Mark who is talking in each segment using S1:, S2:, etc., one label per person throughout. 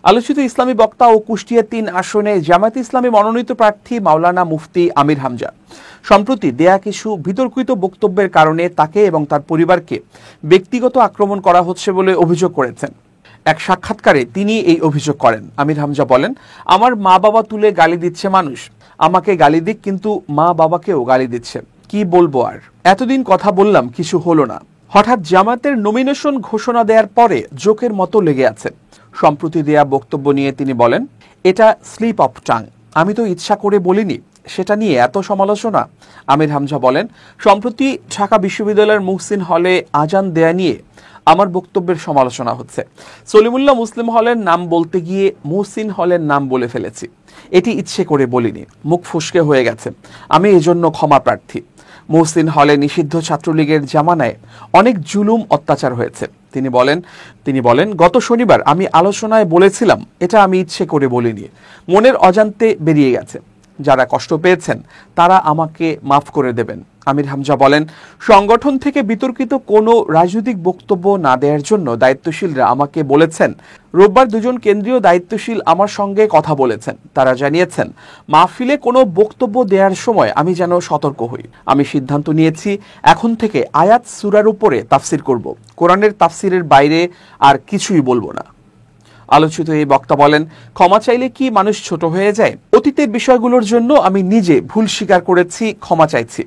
S1: আলোচিত ইসলামী বক্তা ও কুষ্টিয়া ৩ আসনে জামায়াতে ইসলামী মনোনীত প্রার্থী মাওলানা মুফতি আমির হামজা সম্প্রতি দেয়া কিছু বিতর্কিত বক্তব্যের কারণে তাকে এবং তার পরিবারকে ব্যক্তিগত আক্রমণ করা হচ্ছে বলে অভিযোগ করেছেন। এক সাক্ষাৎকারে তিনি এই অভিযোগ করেন। আমির হামজা বলেন, আমার মা বাবা তুলে গালি দিচ্ছে মানুষ, আমাকে গালি দিক, কিন্তু মা বাবাকেও গালি দিচ্ছে, কি বলবো আর। এতদিন কথা বললাম, কিছু হলো না। হঠাৎ জামায়াতের নমিনেশন ঘোষণা দেওয়ার পরে জোকের মতো লেগে আছে। সম্প্রতি দেয়া বক্তব্য নিয়ে তিনি বলেন, এটা স্লিপ অফ টাং, আমি তো ইচ্ছা করে বলিনি, সেটা নিয়ে এত সমালোচনা। আমির হামজা বলেন, সম্প্রতি ঢাকা বিশ্ববিদ্যালয়ের মুহসিন হলে আজান দেয়া নিয়ে আমার বক্তব্যের সমালোচনা হচ্ছে। সলিমুল্লাহ মুসলিম হলের নাম বলতে গিয়ে মুহসিন হলের নাম বলে ফেলেছি, এটি ইচ্ছে করে বলিনি, মুখ ফসকে হয়ে গেছে, আমি এজন্য ক্ষমা প্রার্থী। মুহসিন হলে নিষিদ্ধ ছাত্রলীগের জামানায় অনেক জুলুম অত্যাচার হয়েছে। তিনি বলেন গত শনিবার আমি আলোচনায় বলেছিলাম, এটা আমি ইচ্ছে করে বলিনি, মনের অজান্তে বেরিয়ে গেছে। যারা কষ্ট পেয়েছেন তারা আমাকে মাফ করে দেবেন। আমির হামজা বলেন, সংগঠন থেকে বিতর্কিত কোনো রাজনৈতিক বক্তব্য না দেওয়ার জন্য দায়িত্বশীলরা আমাকে বলেছেন। রোববার দুজন কেন্দ্রীয় দায়িত্বশীল আমার সঙ্গে কথা বলেছেন। তারা জানিয়েছেন, মাহফিলে কোনো বক্তব্য দেওয়ার সময় আমি যেন সতর্ক হই। আমি সিদ্ধান্ত নিয়েছি, এখন থেকে আয়াত সূরার উপরে তাফসির করব, কোরআনের তাফসিরের বাইরে আর কিছুই বলবো না। আলোচিত এই বক্তা বলেন, ক্ষমা চাইলে কি মানুষ ছোট হয়ে যায়? অতীতের বিষয়গুলোর জন্য আমি নিজে ভুল স্বীকার করেছি, ক্ষমা চাইছি।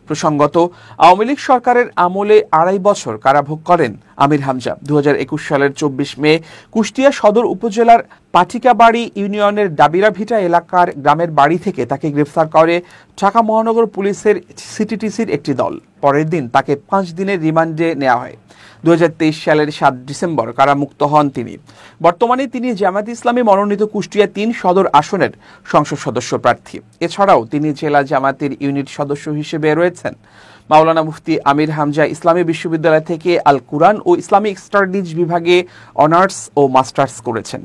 S1: প্রসঙ্গত, আওয়ামী লীগ সরকারের আমলে ২.৫ বছর কারাভোগ করেন আমির হামজা। ২০২১ সালের ২৪ মে কুষ্টিয়া সদর উপজেলার পাঠিকাবাড়ি ইউনিয়নের ডাবিরাভিটা এলাকার গ্রামের বাড়ি থেকে তাকে গ্রেফতার করে ঢাকা মহানগর পুলিশের সিটিটিসির একটি দল। পরের দিন তাকে ৫ দিনের রিমান্ডে নেওয়া হয়। ২০২৩ সালের ৭ ডিসেম্বর কারামুক্ত হন তিনি। বর্তমানে তিনি জামায়াতে ইসলামী মনোনীত কুষ্টিয়া ৩ সদর আসনের সংসদ সদস্য প্রার্থী। এছাড়াও তিনি জেলা জামায়াতের ইউনিট সদস্য হিসেবে রয়েছেন। মাওলানা মুফতি আমির হামজা ইসলামী বিশ্ববিদ্যালয় থেকে আল কুরআন ও ইসলামিক স্টাডিজ বিভাগে অনার্স ও মাস্টার্স করেছেন।